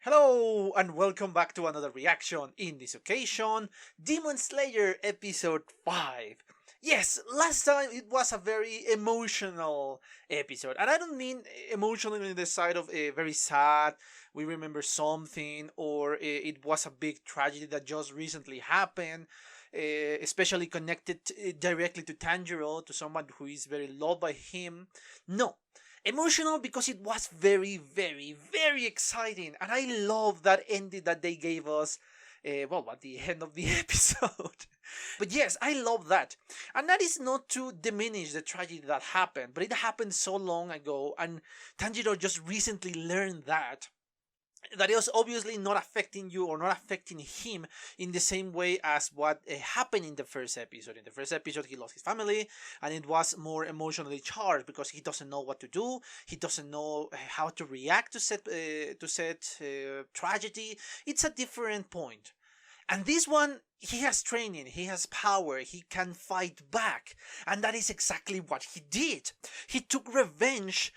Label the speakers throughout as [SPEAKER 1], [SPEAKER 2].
[SPEAKER 1] Hello and welcome back to another reaction. In this occasion, Demon Slayer episode 5. Yes, last time it was a very emotional episode. And I don't mean emotional in the side of very sad, we remember something, or it was a big tragedy that just recently happened. Especially connected directly to Tanjiro, to someone who is very loved by him. No, emotional because it was very, very, very exciting, and I love that ending that they gave us. Well, at the end of the episode. But yes, I love that. And that is not to diminish the tragedy that happened, but it happened so long ago, and Tanjiro just recently learned that it was obviously not affecting you or not affecting him in the same way as what happened in the first episode. In the first episode, he lost his family, and it was more emotionally charged because he doesn't know what to do. He doesn't know how to react to said tragedy. It's a different point. And this one, he has training, he has power, he can fight back. And that is exactly what he did. He took revenge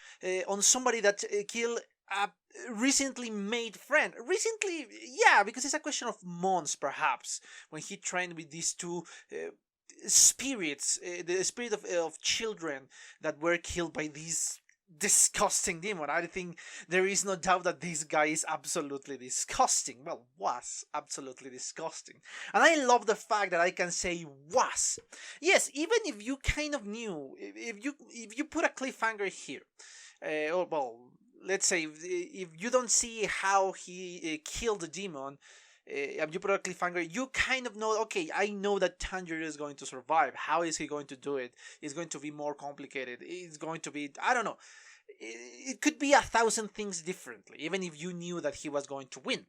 [SPEAKER 1] on somebody that killed a recently made friend. Recently, yeah, because it's a question of months, perhaps, when he trained with these two spirits, the spirit of children that were killed by these disgusting demon. I think there is no doubt that this guy is absolutely disgusting. Well, was absolutely disgusting. And I love the fact that I can say was. Yes, even if you kind of knew, if you put a cliffhanger here, or well, let's say if you don't see how he killed the demon, you put a cliffhanger, you kind of know, okay, I know that Tanjiro is going to survive. How is he going to do it? It's going to be more complicated. It's going to be, I don't know. It could be 1,000 things differently, even if you knew that he was going to win.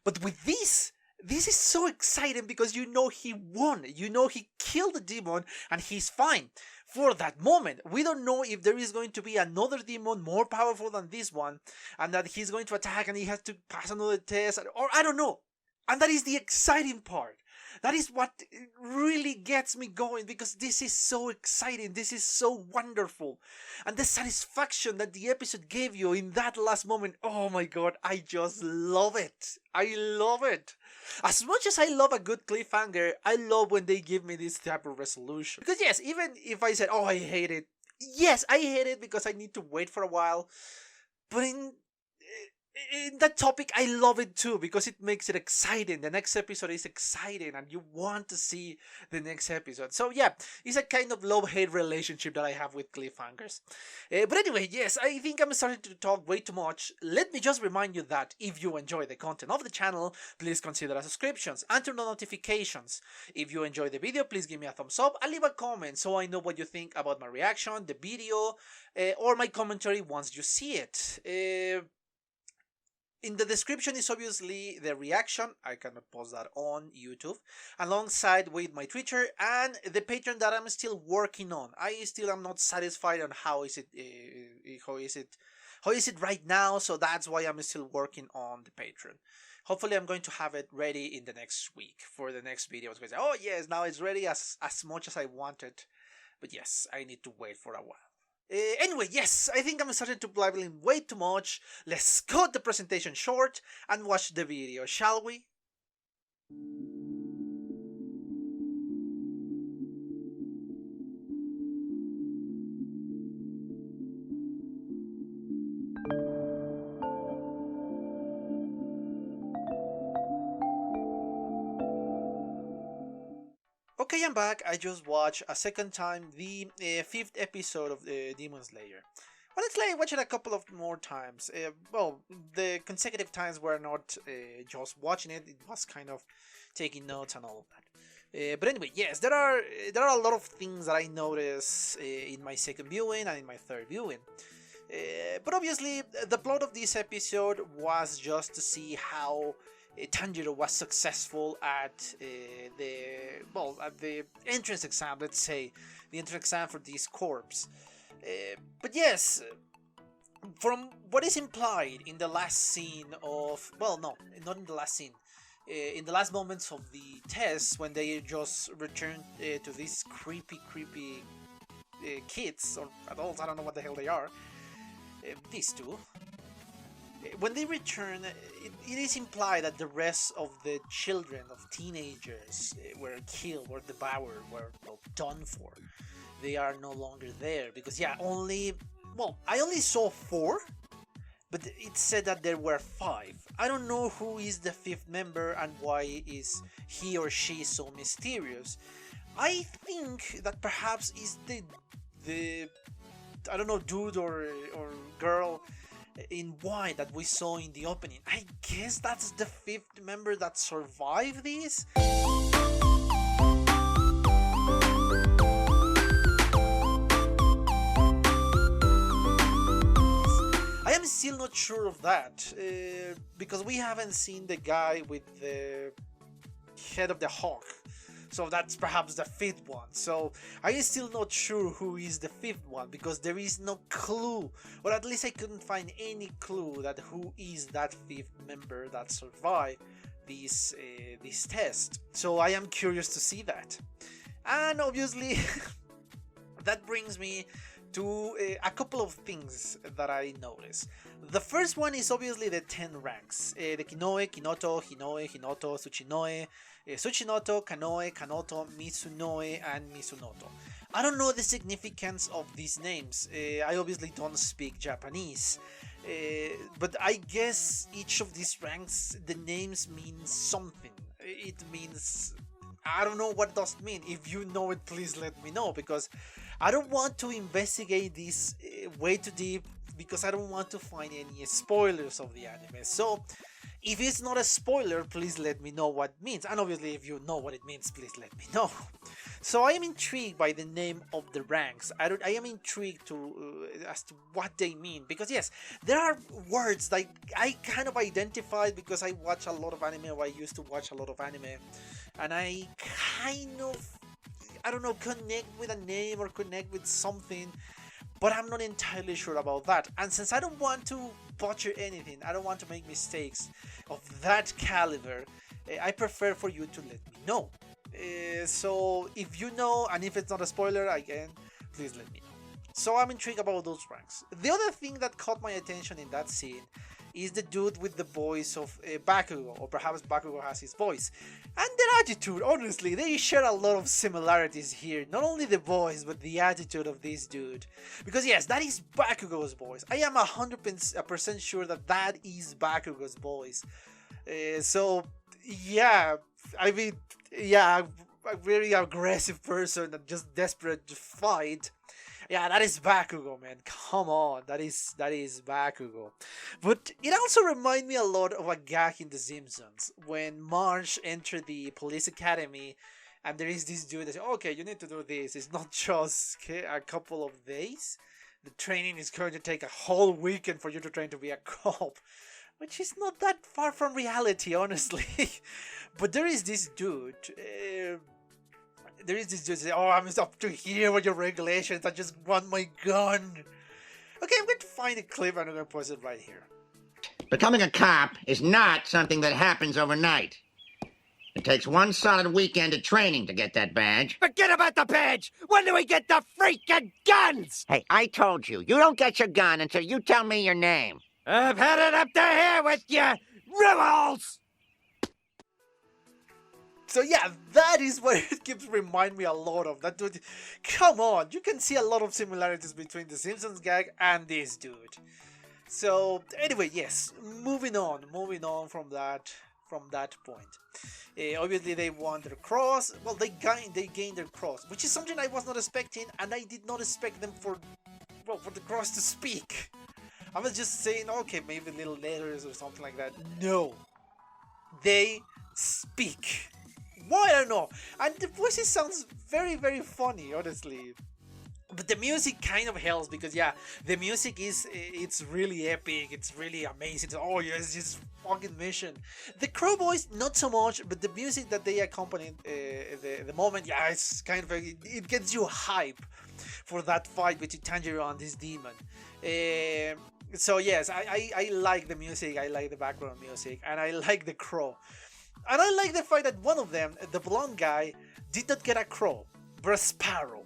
[SPEAKER 1] But with this is so exciting because you know he won. You know he killed the demon and he's fine for that moment. We don't know if there is going to be another demon more powerful than this one and that he's going to attack and he has to pass another test, or I don't know. And that is the exciting part. That is what really gets me going because this is so exciting. This is so wonderful. And the satisfaction that the episode gave you in that last moment, oh my god, I just love it. I love it. As much as I love a good cliffhanger, I love when they give me this type of resolution. Because yes, even if I said, oh, I hate it, yes, I hate it because I need to wait for a while. But in that topic, I love it too because it makes it exciting. The next episode is exciting and you want to see the next episode. So yeah, it's a kind of love-hate relationship that I have with cliffhangers. But anyway, yes, I think I'm starting to talk way too much. Let me just remind you that if you enjoy the content of the channel, please consider subscriptions and turn on notifications. If you enjoy the video, please give me a thumbs up and leave a comment so I know what you think about my reaction, the video, or my commentary once you see it. In the description is obviously the reaction. I cannot post that on YouTube, alongside with my Twitter and the Patreon that I'm still working on. I still am not satisfied on how is it right now, so that's why I'm still working on the Patreon. Hopefully I'm going to have it ready in the next week for the next video. It's going to say, oh yes, now it's ready as much as I wanted. But yes, I need to wait for a while. Anyway, yes, I think I'm starting to blabbling way too much. Let's cut the presentation short and watch the video, shall we? Okay, I'm back. I just watched a second time the 5th episode of the Demon Slayer. Honestly, I watched it a couple of more times. Well, the consecutive times were not just watching it; it was kind of taking notes and all of that. But anyway, yes, there are a lot of things that I noticed in my second viewing and in my third viewing. But obviously, the plot of this episode was just to see how Tanjiro was successful at the entrance exam. Let's say the entrance exam for this corps. But yes, from what is implied in the last scene of, well, no, not in the last scene. In the last moments of the test, when they just return to these creepy kids or adults, I don't know what the hell they are. These two. When they return, it is implied that the rest of the children of teenagers were killed, were devoured, were done for. They are no longer there because I only saw 4, but it said that there were 5. I don't know who is the 5th member and why is he or she so mysterious. I think that perhaps is the I don't know, dude or girl in white that we saw in the opening. I guess that's the 5th member that survived this. I am still not sure of that because we haven't seen the guy with the head of the hawk. So that's perhaps the 5th one. So I am still not sure who is the 5th one because there is no clue, or at least I couldn't find any clue that who is that 5th member that survived this test. So I am curious to see that. And obviously that brings me to a couple of things that I noticed. The first one is obviously the 10 ranks. The Kinoe, Kinoto, Hinoe, Hinoto, Tsuchinoe, Tsuchinoto, Kanoe, Kanoto, Mitsunoe, and Mitsunoto. I don't know the significance of these names. I obviously don't speak Japanese. But I guess each of these ranks, the names mean something. It means... I don't know what does it mean. If you know it, please let me know, because I don't want to investigate this way too deep, because I don't want to find any spoilers of the anime. So if it's not a spoiler, please let me know what it means. And obviously if you know what it means, please let me know. So I am intrigued by the name of the ranks. I am intrigued as to what they mean, because yes, there are words that I kind of identified because I watch a lot of anime, or I used to watch a lot of anime, and I kind of, I don't know, connect with a name or connect with something, but I'm not entirely sure about that. And since I don't want to butcher anything, I don't want to make mistakes of that caliber, I prefer for you to let me know. So if you know, and if it's not a spoiler, again, please let me know. So I'm intrigued about those ranks. The other thing that caught my attention in that scene is the dude with the voice of Bakugo, or perhaps Bakugo has his voice. And their attitude, honestly, they share a lot of similarities here. Not only the voice, but the attitude of this dude. Because yes, that is Bakugo's voice. I am 100% sure that that is Bakugo's voice. So, yeah, I mean, yeah, a very aggressive person and just desperate to fight. Yeah, that is Bakugo, man. Come on, that is Bakugo. But it also reminds me a lot of a gag in The Simpsons when Marge entered the police academy, and there is this dude that says, "Okay, you need to do this. It's not just a couple of days. The training is going to take a whole weekend for you to train to be a cop," which is not that far from reality, honestly. But there is this dude. There is this dude saying, "Oh, I'm up to here with your regulations. I just want my gun." Okay, I'm going to find a clip and I'm going to post it right here.
[SPEAKER 2] Becoming a cop is not something that happens overnight. It takes one solid weekend of training to get that badge.
[SPEAKER 3] Forget about the badge! When do we get the freaking guns?
[SPEAKER 2] Hey, I told you, you don't get your gun until you tell me your name.
[SPEAKER 3] I've had it up to here with you, rebels!
[SPEAKER 1] So yeah, that is what it keeps reminding me a lot of. That dude, come on, you can see a lot of similarities between the Simpsons gag and this dude. So anyway, yes, moving on from that point. Obviously they won their cross. Well, they gained their cross, which is something I was not expecting, and I did not expect them for the cross to speak. I was just saying, okay, maybe little letters or something like that. No, they speak. Why, I don't know. And the voices sounds very, very funny, honestly. But the music kind of helps because, yeah, the music it's really epic. It's really amazing. Oh, yes, this fucking mission. The crow voice, not so much, but the music that they accompany the moment, yeah, it's kind of, it gets you hype for that fight between Tanjiro and this demon. So, yes, I like the music. I like the background music. And I like the crow. And I like the fact that one of them, the blonde guy, did not get a crow, but a sparrow.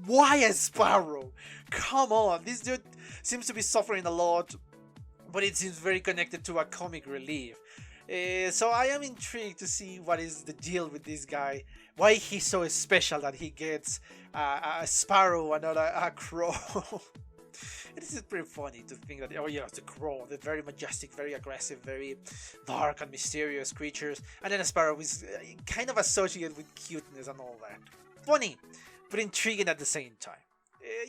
[SPEAKER 1] Why a sparrow? Come on, this dude seems to be suffering a lot but it seems very connected to a comic relief. So I am intrigued to see what is the deal with this guy. Why he's so special that he gets a sparrow and not a crow. It is pretty funny to think that, oh yeah, it's a crow, the very majestic, very aggressive, very dark and mysterious creatures, and then a sparrow is kind of associated with cuteness and all that. Funny, but intriguing at the same time.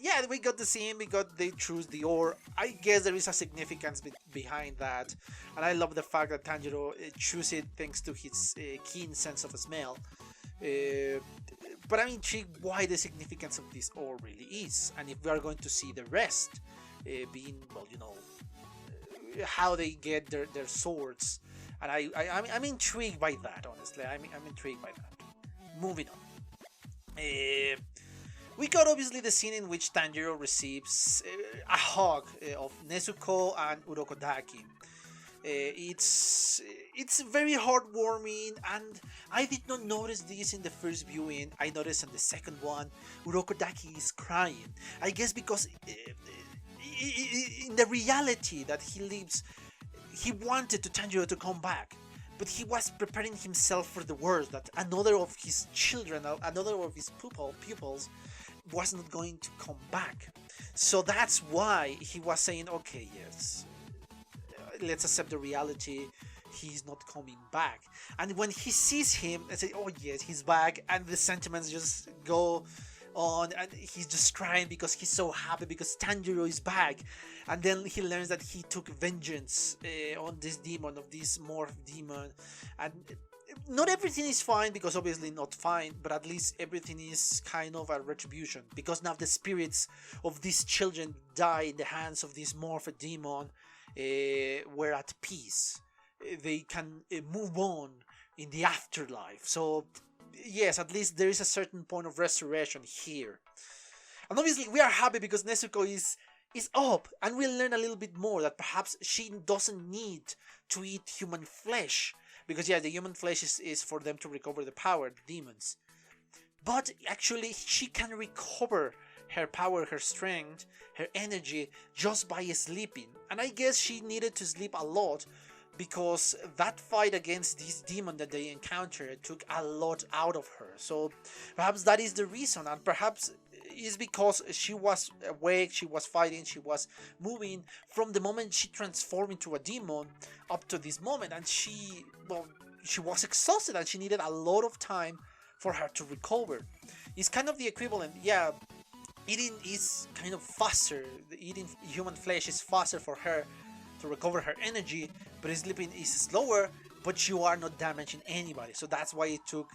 [SPEAKER 1] Yeah, we got the scene, they choose the ore. I guess there is a significance behind that, and I love the fact that Tanjiro chose it thanks to his keen sense of smell. But I'm intrigued why the significance of this ore really is, and if we are going to see the rest being, well, how they get their swords, and I'm intrigued by that. Honestly, I'm intrigued by that. Moving on. We got obviously the scene in which Tanjiro receives a hug of Nezuko and Urokodaki. It's very heartwarming, and I did not notice this in the first viewing. I noticed in the second one, Urokodaki is crying. I guess because in the reality that he lives, he wanted Tanjiro to come back, but he was preparing himself for the worst, that another of his children, another of his pupils, was not going to come back. So that's why he was saying, okay, yes, let's accept the reality, he's not coming back. And when he sees him and say, oh yes, he's back, and the sentiments just go on, and he's just crying because he's so happy because Tanjiro is back. And then he learns that he took vengeance on this demon, of this morph demon, and not everything is fine, because obviously not fine, but at least everything is kind of a retribution, because now the spirits of these children die in the hands of this morph demon. Were at peace. They can move on in the afterlife. So yes, at least there is a certain point of restoration here. And obviously we are happy because Nezuko is up, and we'll learn a little bit more that perhaps she doesn't need to eat human flesh, because yeah, the human flesh is for them to recover the power, the demons. But actually she can recover her power, her strength, her energy just by sleeping. And I guess she needed to sleep a lot, because that fight against this demon that they encountered took a lot out of her. So perhaps that is the reason, and perhaps is because she was awake, she was fighting, she was moving from the moment she transformed into a demon up to this moment, and she was exhausted and she needed a lot of time for her to recover. It's kind of the equivalent, yeah. Eating is kind of faster. Eating human flesh is faster for her to recover her energy, but sleeping is slower, but you are not damaging anybody. So that's why it took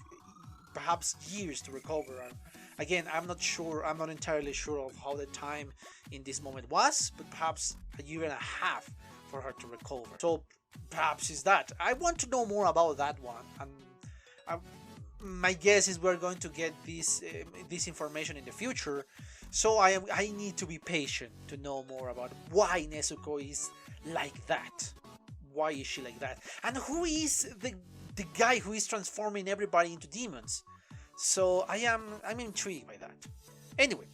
[SPEAKER 1] perhaps years to recover. And again, I'm not entirely sure of how the time in this moment was, but perhaps a year and a half for her to recover. So perhaps it's that. I want to know more about that one, and my guess is we're going to get this information in the future. So I need to be patient to know more about why Nezuko is like that. Why is she like that? And who is the guy who is transforming everybody into demons? So I'm intrigued by that. Anyway,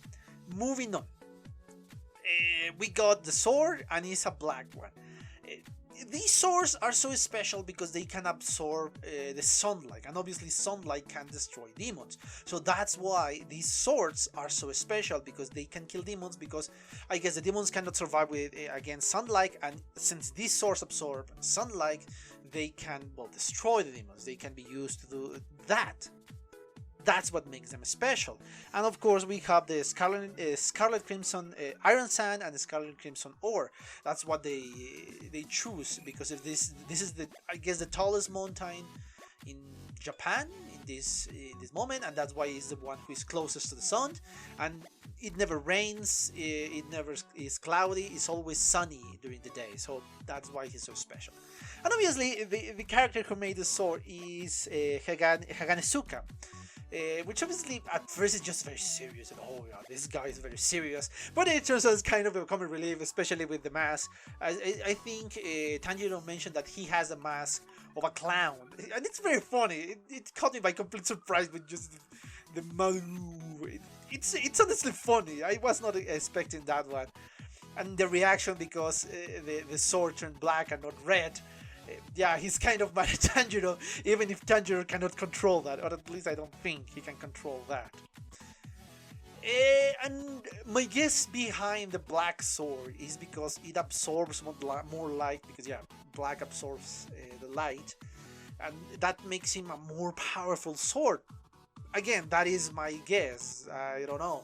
[SPEAKER 1] moving on. We got the sword, and it's a black one. These swords are so special because they can absorb the sunlight, and obviously sunlight can destroy demons. So that's why these swords are so special, because they can kill demons, because I guess the demons cannot survive against sunlight, and since these swords absorb sunlight, they can, destroy the demons. They can be used to do that. That's what makes them special. And of course we have the Scarlet Crimson Iron Sand and the Scarlet Crimson Ore. That's what they choose, because if this is the tallest mountain in Japan in this moment, and that's why it's the one who is closest to the sun, and it never rains, it never is cloudy, it's always sunny during the day. So that's why he's so special. And obviously the character who made the sword is Haganesuka. Which obviously at first is just very serious, and oh yeah, this guy is very serious, but it turns out it's kind of a comic relief, especially with the mask. I think Tanjiro mentioned that he has a mask of a clown, and it's very funny. It caught me by complete surprise with just the mouth. It's honestly funny. I was not expecting that one. And the reaction because the sword turned black and not red. Yeah, he's kind of mad at Tanjiro, even if Tanjiro cannot control that, or at least I don't think he can control that. And my guess behind the black sword is because it absorbs more light, because yeah, black absorbs the light, and that makes him a more powerful sword. Again, that is my guess. I don't know.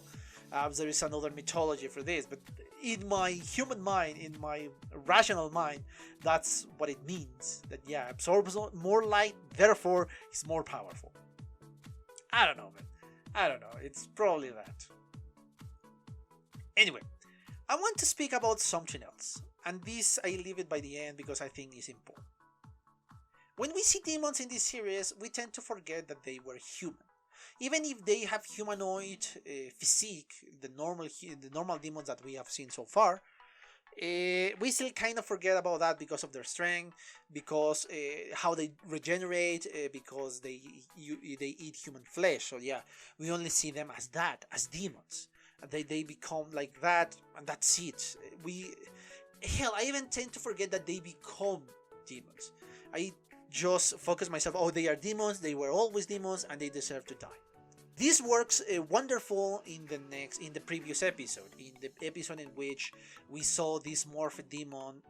[SPEAKER 1] There is another mythology for this, but in my human mind, in my rational mind, that's what it means. That yeah, absorbs more light, therefore is more powerful. I don't know, man. I don't know. It's probably that. Anyway, I want to speak about something else, and this I leave it by the end because I think it's important. When we see demons in this series, we tend to forget that they were human. Even if they have humanoid physique, the normal demons that we have seen so far, we still kind of forget about that because of their strength, because how they regenerate, because they eat human flesh. So yeah, we only see them as that, as demons. They become like that, and that's it. I even tend to forget that they become demons. I just focus myself, oh, they are demons, they were always demons, and they deserve to die. This works wonderful in the previous episode, in the episode in which we saw this morphed demon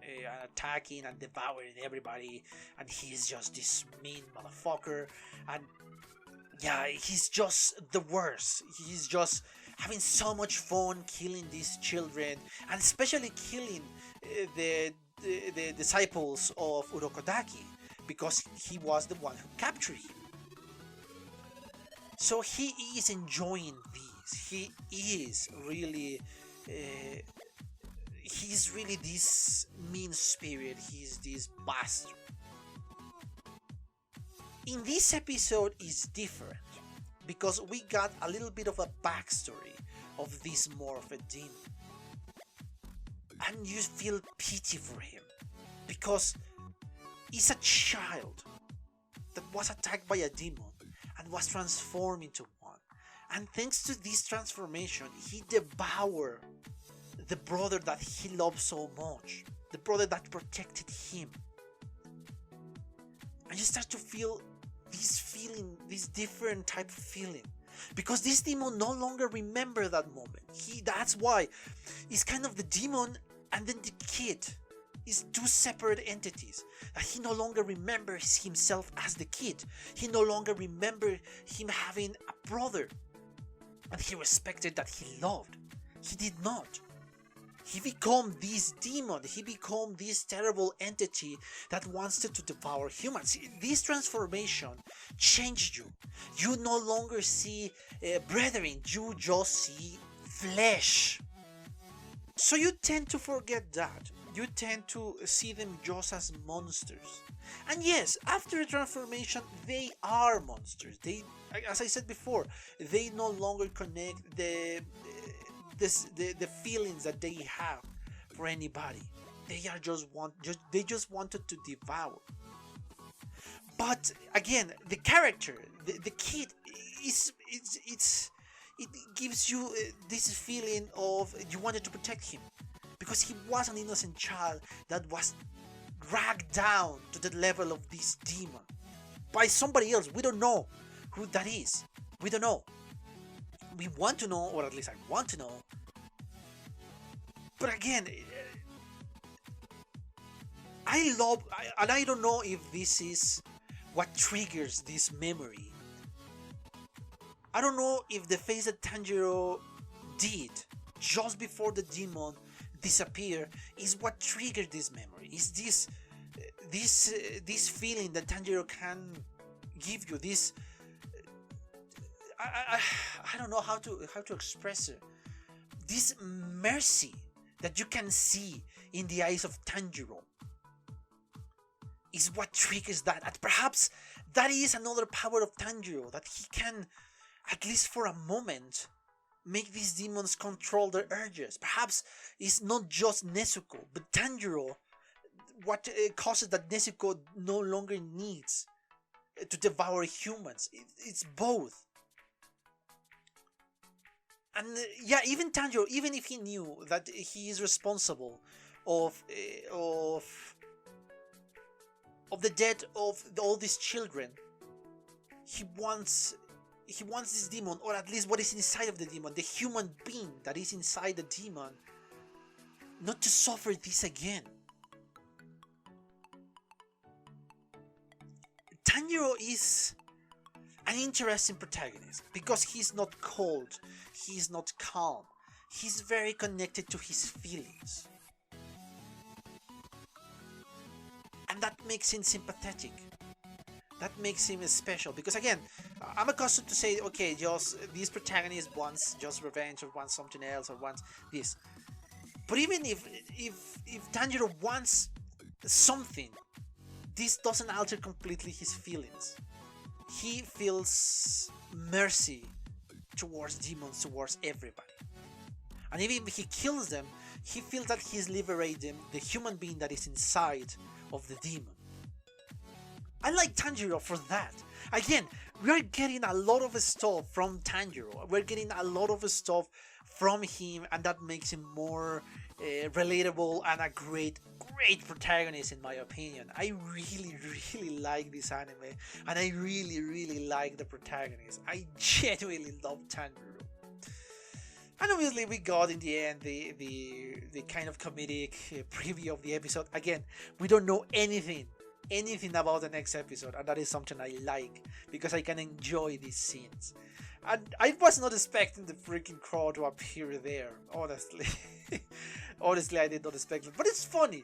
[SPEAKER 1] attacking and devouring everybody, and he's just this mean motherfucker, and yeah, he's just the worst. He's just having so much fun killing these children, and especially killing the disciples of Urokodaki, because he was the one who captured him. So he is enjoying this. He is really, he's really this mean spirit. He's this bastard. In this episode is different, because we got a little bit of a backstory of this morphed demon. And you feel pity for him, because he's a child that was attacked by a demon and was transformed into one. And thanks to this transformation, he devoured the brother that he loved so much, the brother that protected him. And you start to feel this feeling, this different type of feeling, because this demon no longer remembers that moment. That's why he's kind of the demon and then the kid is two separate entities. He no longer remembers himself as the kid. He no longer remembers him having a brother and he respected that he loved. He did not. He became this demon. He became this terrible entity that wants to devour humans. This transformation changed you. You no longer see brethren. You just see flesh. So you tend to forget that. You tend to see them just as monsters. And yes, after the transformation, they are monsters. They, as I said before, they no longer connect the feelings that they have for anybody. They just wanted to devour. But again, the character, the kid, it gives you this feeling of you wanted to protect him, because he was an innocent child that was dragged down to the level of this demon by somebody else. We don't know who that is. We don't know. We want to know, or at least I want to know. But again, I don't know if this is what triggers this memory. I don't know if the face that Tanjiro did just before the demon disappeared is what triggered this memory. Is this feeling that Tanjiro can give you? This I don't know how to express it. This mercy that you can see in the eyes of Tanjiro is what triggers that. And perhaps that is another power of Tanjiro, that he can, at least for a moment, make these demons control their urges. Perhaps it's not just Nezuko, but Tanjiro, what causes that Nezuko no longer needs to devour humans. It's both. And yeah, even Tanjiro, even if he knew that he is responsible of the death of all these children, he wants this demon, or at least what is inside of the demon, the human being that is inside the demon, not to suffer this again. Tanjiro is an interesting protagonist because he's not cold, he's not calm, he's very connected to his feelings. And that makes him sympathetic. That makes him special because, again, I'm accustomed to say, okay, just this protagonist wants just revenge or wants something else or wants this. But even if Tanjiro wants something, this doesn't alter completely his feelings. He feels mercy towards demons, towards everybody. And even if he kills them, he feels that he's liberating the human being that is inside of the demon. I like Tanjiro for that. Again, we're getting a lot of stuff from Tanjiro. We're getting a lot of stuff from him, and that makes him more relatable and a great protagonist in my opinion. I really like this anime, and I really like the protagonist. I genuinely love Tanjiro. And obviously we got in the end the kind of comedic preview of the episode. Again, we don't know anything about the next episode, and that is something I like because I can enjoy these scenes. And I was not expecting the freaking crow to appear there, honestly. Honestly, I did not expect it, but it's funny,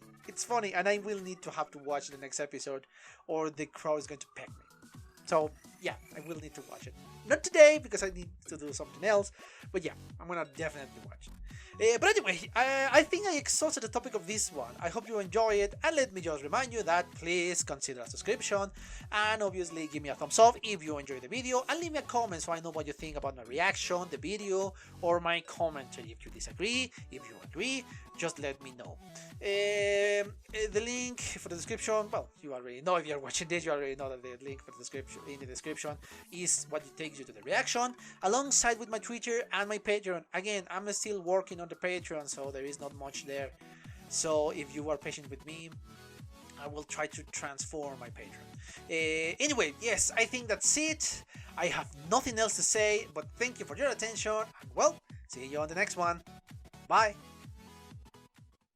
[SPEAKER 1] and I will need to have to watch the next episode or the crow is going to peck me. So yeah, I will need to watch it. Not today because I need to do something else, but yeah, I'm gonna definitely watch it. But anyway, I think I exhausted the topic of this one. I hope you enjoy it, and let me just remind you that please consider a subscription, and obviously give me a thumbs up if you enjoyed the video, and leave me a comment so I know what you think about my reaction, the video, or my commentary. If you disagree, if you agree, just let me know. The link for the description, well, you already know. If you're watching this, you already know that the link for the description in the description is what takes you to the reaction, alongside with my Twitter and my Patreon. Again, I'm still working on the Patreon, so there is not much there. So if you are patient with me, I will try to transform my Patreon. Anyway, yes, I think that's it. I have nothing else to say, but thank you for your attention, and well, see you on the next one. Bye.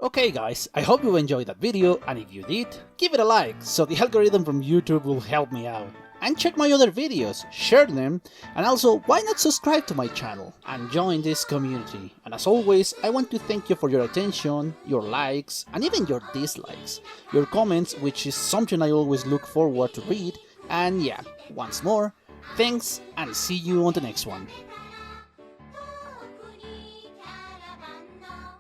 [SPEAKER 4] Okay guys, I hope you enjoyed that video, and if you did, give it a like, so the algorithm from YouTube will help me out. And check my other videos, share them, and also why not subscribe to my channel and join this community. And as always, I want to thank you for your attention, your likes, and even your dislikes, your comments, which is something I always look forward to read. And yeah, once more, thanks, and see you on the next one.